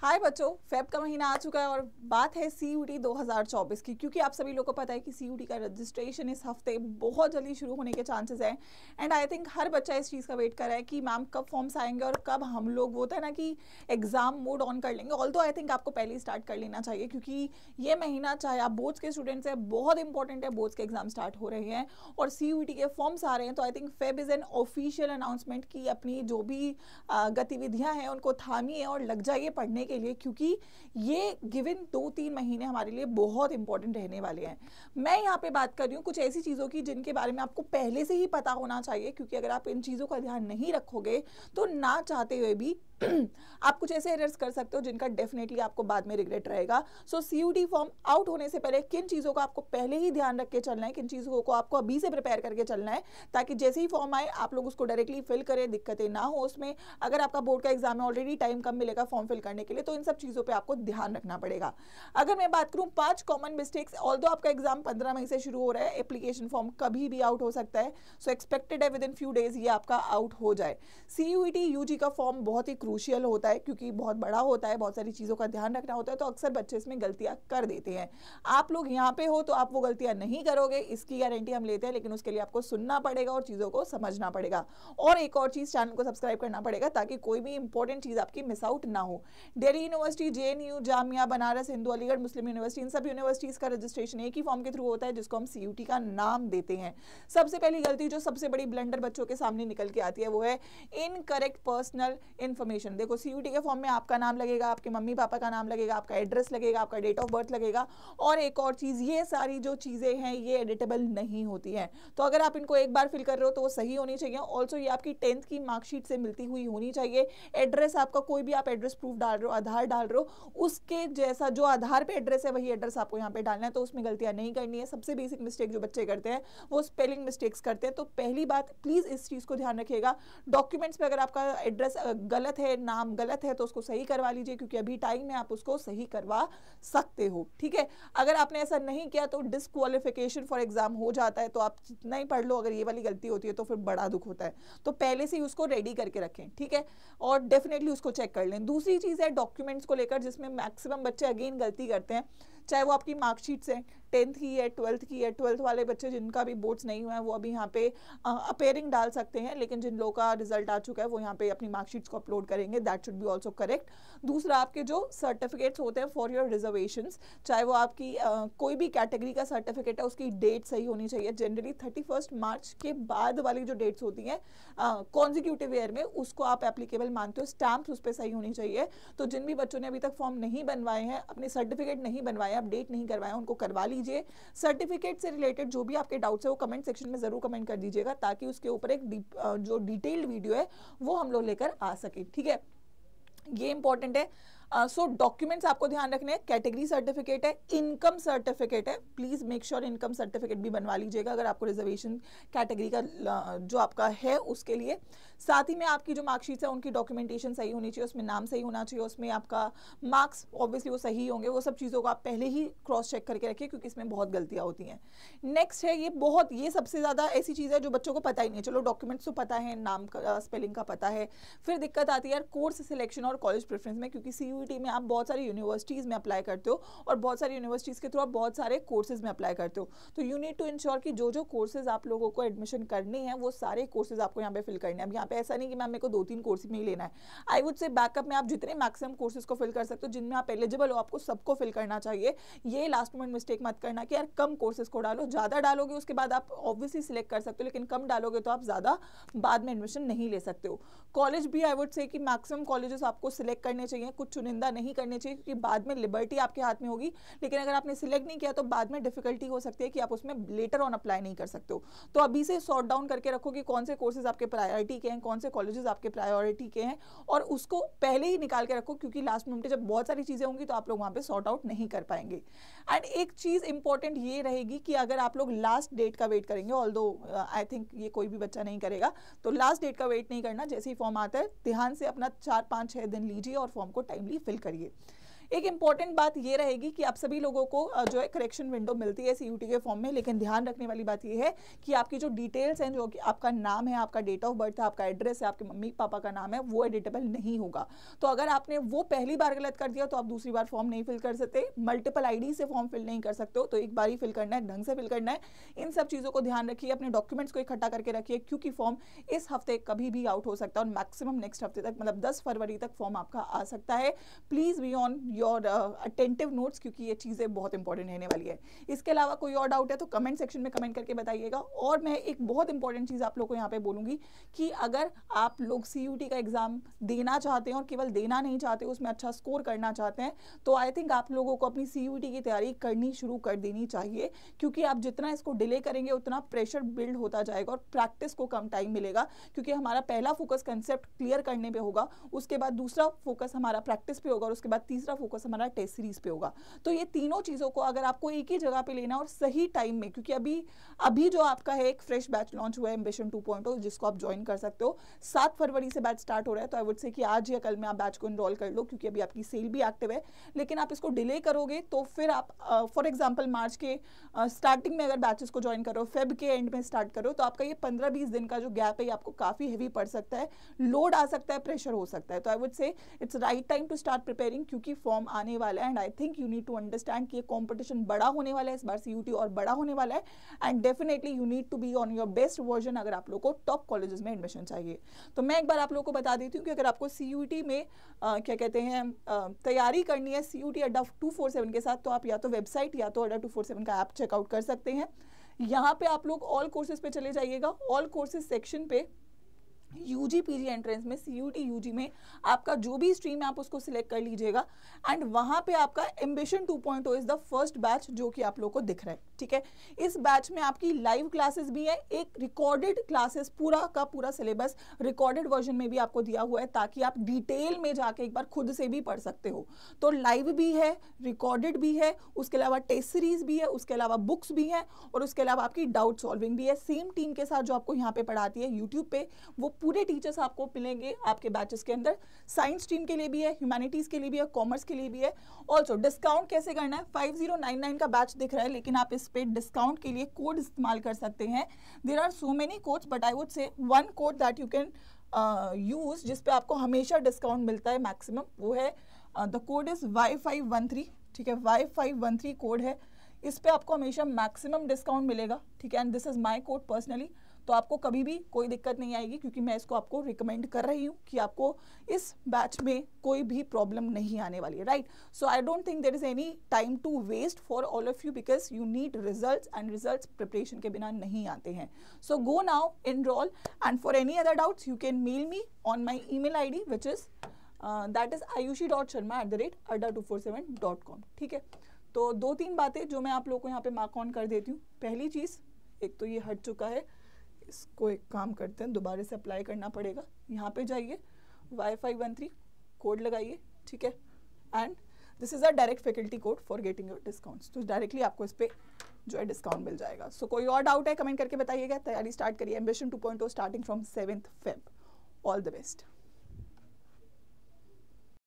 हाय बच्चों, फेब का महीना आ चुका है और बात है सीयूटी 2024 की। क्योंकि आप सभी लोगों को पता है कि सीयूटी का रजिस्ट्रेशन इस हफ्ते बहुत जल्दी शुरू होने के चांसेस हैं। एंड आई थिंक हर बच्चा इस चीज़ का वेट कर रहा है कि मैम कब फॉर्म्स आएंगे और कब हम लोग वो होता है ना कि एग्जाम मोड ऑन कर लेंगे। ऑल्दो आई थिंक आपको पहले ही स्टार्ट कर लेना चाहिए, क्योंकि ये महीना चाहे आप बोर्ड्स के स्टूडेंट्स हैं, बहुत इंपॉर्टेंट है। बोर्ड्स के एग्जाम स्टार्ट हो रहे हैं और सीयूटी के फॉर्म्स आ रहे हैं। तो I think Feb is an official announcement की अपनी जो भी गतिविधियां हैं उनको थामिए और लग जाइए पढ़ने के लिए, क्योंकि ये गिवन 2-3 महीने हमारे लिए बहुत इंपॉर्टेंट रहने वाले हैं। मैं यहाँ पे बात कर रही हूँ कुछ ऐसी चीज़ों की जिनके बारे में आपको पहले से ही पता होना चाहिए, क्योंकि अगर आप इन चीज़ों का ध्यान नहीं रखोगे तो ना चाहते हुए भी आप कुछ ऐसे एरर्स कर सकते हो जिनका डेफिनेटली आपको बाद में रिग्रेट रहेगा। सो सीयूटी फॉर्म आउट होने से पहले किन चीज़ों का आपको पहले ही ध्यान रख के चलना है, किन चीज़ों को आपको अभी से प्रिपेयर करके चलना है, ताकि जैसे ही फॉर्म आए आप लोग उसको डायरेक्टली फिल करें, दिक्कतें ना हो उसमें। अगर आपका बोर्ड का एग्जाम है, ऑलरेडी टाइम कम मिलेगा फॉर्म फिल करने के लिए, तो इन सब चीज़ों पर आपको ध्यान रखना पड़ेगा। अगर मैं बात करूँ 5 कॉमन मिस्टेक्स, ऑल्दो आपका एग्जाम 15 मई से शुरू हो रहा है, एप्लीकेशन फॉर्म कभी भी आउट हो सकता है। सो एक्सपेक्टेड है विद इन फ्यू डेज ये आपका आउट हो जाए। सीयूईटी यूजी का फॉर्म बहुत ही क्रूशियल होता है, क्योंकि बहुत बड़ा होता है, बहुत सारी चीज़ों का ध्यान रखना होता है, तो अक्सर बच्चे इसमें गलतियां कर देते हैं। आप लोग यहाँ पे हो तो आप वो गलतियां नहीं करोगे, इसकी गारंटी हम लेते हैं, लेकिन उसके लिए आपको सुनना पड़ेगा और चीज़ों को समझना पड़ेगा। और एक और चीज़, चैनल को सब्सक्राइब करना पड़ेगा ताकि कोई भी इंपॉर्टेंट चीज़ आपकी मिस आउट ना हो। दिल्ली यूनिवर्सिटी, JNU, जामिया, बनारस हिंदू, अलीगढ़ मुस्लिम यूनिवर्सिटी, इन सब यूनिवर्सिटीज़ का रजिस्ट्रेशन एक ही फॉर्म के थ्रू होता है, जिसको हम सीयूटी का नाम देते हैं। सबसे पहली गलती, जो सबसे बड़ी ब्लंडर बच्चों के सामने निकल के आती है, वो है इनकरेक्ट पर्सनल इन्फॉर्मेशन। देखो, सीयूटी के फॉर्म में आपका नाम लगेगा, आपके मम्मी पापा का नाम लगेगा, आपका एड्रेस लगेगा, आपका डेट ऑफ बर्थ लगेगा, और एक और चीज़, ये सारी जो चीज़ें हैं ये एडिटेबल नहीं होती हैं। तो अगर आप इनको एक बार फिल कर रहे हो तो वो सही होनी चाहिए। ऑल्सो ये आपकी 10th की मार्कशीट से मिलती हुई होनी चाहिए। एड्रेस आपका, कोई भी आप एड्रेस प्रूफ डाल रहे हो, आधार डाल रहे हो, उसके जैसा जो आधार पे एड्रेस है वही एड्रेस आपको यहाँ पे डालना है। तो उसमें गलतियाँ नहीं करनी है। सबसे बेसिक मिस्टेक जो बच्चे करते हैं वो स्पेलिंग मिस्टेक्स करते हैं। तो पहली बात, प्लीज़ इस चीज़ को ध्यान रखिएगा। डॉक्यूमेंट्स पे अगर आपका एड्रेस गलत है, नाम गलत है, तो उसको सही करवा लीजिए, क्योंकि अभी टाइम में आप उसको सही करवा सकते हो। ठीक है, अगर आपने ऐसा नहीं किया तो डिस्क्वालिफिकेशन फॉर एग्जाम हो जाता है। तो आप जितना ही पढ़ लो, अगर ये वाली गलती होती है तो फिर बड़ा दुख होता है। तो पहले से ही उसको रेडी करके रखें, ठीक है, और डेफिनेटली उसको चेक कर लें। दूसरी चीज़ है डॉक्यूमेंट्स को लेकर, जिसमें मैक्सिमम बच्चे अगेन गलती करते हैं, चाहे वो आपकी मार्कशीट से 10th की है, 12th की है। 12th वाले बच्चे जिनका भी बोर्ड्स नहीं हुआ है वो अभी यहाँ पे अपेयरिंग डाल सकते हैं, लेकिन जिन लोगों का रिजल्ट आ चुका है वो यहाँ पे अपनी मार्कशीट्स को अपलोड करेंगे। That should be also correct. दूसरा, आपके जो सर्टिफिकेट्स होते हैं फॉर योर रिजर्वेशंस, चाहे वो आपकी कोई भी कैटेगरी का सर्टिफिकेट है, उसकी डेट सही होनी चाहिए। जनरली 31 मार्च के बाद वाली जो डेट्स होती हैं कॉन्जिक्यूटिव ईयर में, उसको आप एप्लीकेबल मानते हो। स्टैम्प्स उस पर सही होनी चाहिए। तो जिन भी बच्चों ने अभी तक फॉर्म नहीं बनवाए हैं, अपने सर्टिफिकेट नहीं बनवाए, अपडेट नहीं करवाए, उनको करवा लीजिए। सर्टिफिकेट से रिलेटेड जो भी आपके डाउट्स है वो कमेंट सेक्शन में जरूर कमेंट कर दीजिएगा, ताकि उसके ऊपर एक जो डिटेल्ड वीडियो है वो हम लोग लेकर आ सके। ठीक है, ये इंपॉर्टेंट है। सो डॉक्यूमेंट्स आपको ध्यान रखने हैं। कैटेगरी सर्टिफिकेट है, इनकम सर्टिफिकेट है, please make sure income certificate भी बनवा लीजिएगा अगर आपको रिजर्वेशन कैटेगरी का जो आपका है उसके लिए। साथ ही में आपकी जो मार्कशीट्स है उनकी डॉक्यूमेंटेशन सही होनी चाहिए, उसमें नाम सही होना चाहिए, उसमें आपका मार्क्स ऑब्वियसली वो सही होंगे। वो सब चीज़ों को आप पहले ही क्रॉस चेक करके रखिए, क्योंकि इसमें बहुत गलतियाँ होती हैं। नेक्स्ट है ये सबसे ज़्यादा ऐसी चीज़ है जो बच्चों को पता ही नहीं है। चलो डॉक्यूमेंट्स तो पता है, नाम का स्पेलिंग का पता है, फिर दिक्कत आती है कोर्स सिलेक्शन और कॉलेज प्रेफरेंस में, क्योंकि सीयूईटी में आप बहुत सारी यूनिवर्सिटीज़ में अप्लाई करते हो और बहुत सारी यूनिवर्सिटीज़ के थ्रू आप बहुत सारे कोर्सेज में अप्लाई करते हो। तो यू नीड टू इंश्योर कि जो कोर्सेज आप लोगों को एडमिशन करने हैं वो सारे कोर्सेज आपको यहाँ पे फिल करने हैं। अब यहाँ पे ऐसा नहीं कि मैम मेरे को 2-3 कोर्स में ही लेना है। आई वुड से बैकअप में आप जितने मैक्सिमम कोर्सेज को फिल कर सकते हो, जिनमें आप एलिजिबल हो, आपको सबको फिल करना चाहिए। ये लास्ट मोमेंट मिस्टेक मत करना कि यार कम कोर्सेज को डालो। ज़्यादा डालोगे उसके बाद आप ऑब्वियसली सिलेक्ट कर सकते हो, लेकिन कम डालोगे तो आप ज़्यादा बाद में एडमिशन नहीं ले सकते हो। कॉलेज भी आई वुड से कि मैक्सिमम कॉलेजेस आपको सिलेक्ट करने चाहिए, कुछ चुनिंदा नहीं करने चाहिए, क्योंकि बाद में लिबर्टी आपके हाथ में होगी। लेकिन अगर आपने सिलेक्ट नहीं किया तो बाद में डिफिकल्टी हो सकती है कि आप उसमें लेटर ऑन अप्लाई नहीं कर सकते हो। तो अभी से सॉर्ट डाउन करके रखो कि कौन से कोर्सेज आपके प्रायोरिटी के हैं, कौन से कॉलेजेस आपके प्रायोरिटी के हैं, और उसको पहले ही निकाल के रखो, क्योंकि लास्ट मोमेंट जब बहुत सारी चीज़ें होंगी तो आप लोग वहाँ पे सॉर्ट आउट नहीं कर पाएंगे। एंड एक चीज़ इंपॉर्टेंट ये रहेगी कि अगर आप लोग लास्ट डेट का वेट करेंगे, ऑल्दो आई थिंक ये कोई भी बच्चा नहीं करेगा, तो लास्ट डेट का वेट नहीं करना। जैसे ही फॉर्म आता है ध्यान से अपना 4-5-6 दिन लीजिए और फॉर्म को टाइमली फिल करिए। एक इंपॉर्टेंट बात ये रहेगी कि आप सभी लोगों को जो है करेक्शन विंडो मिलती है सीयूटी के फॉर्म में, लेकिन ध्यान रखने वाली बात ये है कि आपकी जो डिटेल्स हैं, जो कि आपका नाम है, आपका डेट ऑफ बर्थ है, आपका एड्रेस है, आपके मम्मी पापा का नाम है, वो एडिटेबल नहीं होगा। तो अगर आपने वो पहली बार गलत कर दिया तो आप दूसरी बार फॉर्म नहीं फिल कर सकते, मल्टीपल आईडी से फॉर्म फिल नहीं कर सकते हो, तो एक बार ही फिल करना है, ढंग से फिल करना है। इन सब चीज़ों को ध्यान रखिए, अपने डॉक्यूमेंट्स को इकट्ठा करके रखिए, क्योंकि फॉर्म इस हफ्ते कभी भी आउट हो सकता है और मैक्सिमम नेक्स्ट हफ्ते तक, मतलब 10 फरवरी तक फॉर्म आपका आ सकता है। Please be on your attentive notes, क्योंकि ये चीज़ें बहुत इंपॉर्टेंट रहने वाली है। इसके अलावा कोई और डाउट है तो कमेंट सेक्शन में कमेंट करके बताइएगा। और मैं एक बहुत इंपॉर्टेंट चीज़ आप लोग को यहाँ पे बोलूँगी कि अगर आप लोग सीयूटी का एग्जाम देना चाहते हैं और केवल देना नहीं चाहते, उसमें अच्छा स्कोर करना चाहते हैं, तो आई थिंक आप लोगों को अपनी सीयूटी की तैयारी करनी शुरू कर देनी चाहिए, क्योंकि आप जितना इसको डिले करेंगे उतना प्रेशर बिल्ड होता जाएगा और प्रैक्टिस को कम टाइम मिलेगा, क्योंकि हमारा पहला फोकस कंसेप्ट क्लियर करने पे होगा, उसके बाद दूसरा फोकस हमारा प्रैक्टिस पे होगा और उसके बाद तीसरा फोकस हमारा टेस्ट सीरीज पे होगा। तो ये तीनों चीज़ों को अगर आपको एक ही जगह पे लेना और सही टाइम में, क्योंकि अभी जो आपका है एक फ्रेश बैच लॉन्च हुआ है एम्बिशन 2.0, जिसको आप ज्वाइन कर सकते हो। 7 फरवरी से बैच स्टार्ट हो रहा है, तो आई वुड से कि आज या कल में आप बैच को इनरोल कर लो, क्योंकि अभी आपकी सेल भी एक्टिव है। लेकिन आप इसको डिले करोगे तो फिर आप फॉर एग्जाम्पल मार्च के स्टार्टिंग में अगर बैचेस को ज्वाइन करो, फेब के एंड में स्टार्ट करो, तो आपका ये 15-20 दिन का जो गैप है आपको काफ़ी हैवी पड़ सकता है, लोड आ सकता है, प्रेशर हो सकता है। तो I would say it's right time to start preparing, क्योंकि फॉर्म आने वाला है and I think you need to understand कि ये कॉम्पिटिशन बड़ा होने वाला है, इस बार सीयूटी और बड़ा होने वाला है, and definitely you need to be on your best version अगर आप लोग को टॉप कॉलेजेस में एडमिशन चाहिए। तो मैं एक बार आप लोग को बता देती हूँ कि अगर आपको सीयूटी में क्या कहते हैं तैयारी करनी है सीयूटी अड्डा 247 के साथ, तो आप या तो वेबसाइट या तो अड्डा 247 का ऐप चेकआउट कर सकते हैं। यहाँ पे आप लोग ऑल कोर्सेज पे चले जाइएगा, ऑल कोर्सेज सेक्शन पे यूजी पीजी एंट्रेंस में सीयूटी यूजी में आपका जो भी स्ट्रीम है आप उसको सिलेक्ट कर लीजिएगा, एंड वहाँ पे आपका ambition 2.0 is the first batch जो कि आप लोग को दिख रहा है, ठीक है। इस बैच में आपकी लाइव क्लासेस भी है, एक रिकॉर्डेड क्लासेस, पूरा का पूरा सिलेबस रिकॉर्डेड वर्जन में भी आपको दिया हुआ है, ताकि आप डिटेल में जाके एक बार खुद से भी पढ़ सकते हो। तो लाइव भी है, रिकॉर्डेड भी है, उसके अलावा टेस्ट सीरीज भी है, उसके अलावा बुक्स भी हैं, और उसके अलावा आपकी डाउट सॉल्विंग भी है, सेम टीम के साथ जो आपको यहाँ पे पढ़ाती है यूट्यूब पे, वो पूरे टीचर्स आपको मिलेंगे आपके बैचेस के अंदर। साइंस स्ट्रीम के लिए भी है, ह्यूमैनिटीज के लिए भी है, कॉमर्स के लिए भी है। ऑल्सो डिस्काउंट कैसे करना है, 5099 का बैच दिख रहा है, लेकिन आप इस पे डिस्काउंट के लिए कोड इस्तेमाल कर सकते हैं। There are so many codes, but I would say one code that you can use, जिस पे आपको हमेशा डिस्काउंट मिलता है मैक्सिमम, वो है द कोड इज Y513, ठीक है, Y513 कोड है, इस पे आपको हमेशा मैक्सिमम डिस्काउंट मिलेगा, ठीक है। And this is my code personally, तो आपको कभी भी कोई दिक्कत नहीं आएगी, क्योंकि मैं इसको आपको रिकमेंड कर रही हूँ कि आपको इस बैच में कोई भी प्रॉब्लम नहीं आने वाली है, right. So I don't think there is any time to waste for all of you, because you need results, and results preparation के बिना नहीं आते हैं। So go now, enroll, and for any other doubts you can mail me on my email ID, which is that is ayushi.sharma@adda247.com, ठीक है। तो 2-3 बातें जो मैं आप लोगों को यहाँ पे मार्क ऑन कर देती हूँ। पहली चीज़, एक तो ये हट चुका है, इसको एक काम करते हैं, दोबारा से अप्लाई करना पड़ेगा। यहाँ पे जाइए, Y513 कोड लगाइए, ठीक है, and this is a direct faculty code for getting your discounts, तो डायरेक्टली आपको इस पे जो है डिस्काउंट मिल जाएगा। सो कोई और डाउट है कमेंट करके बताइएगा। तैयारी स्टार्ट करिए, ambition 2.0 starting from 7th Feb। All the best.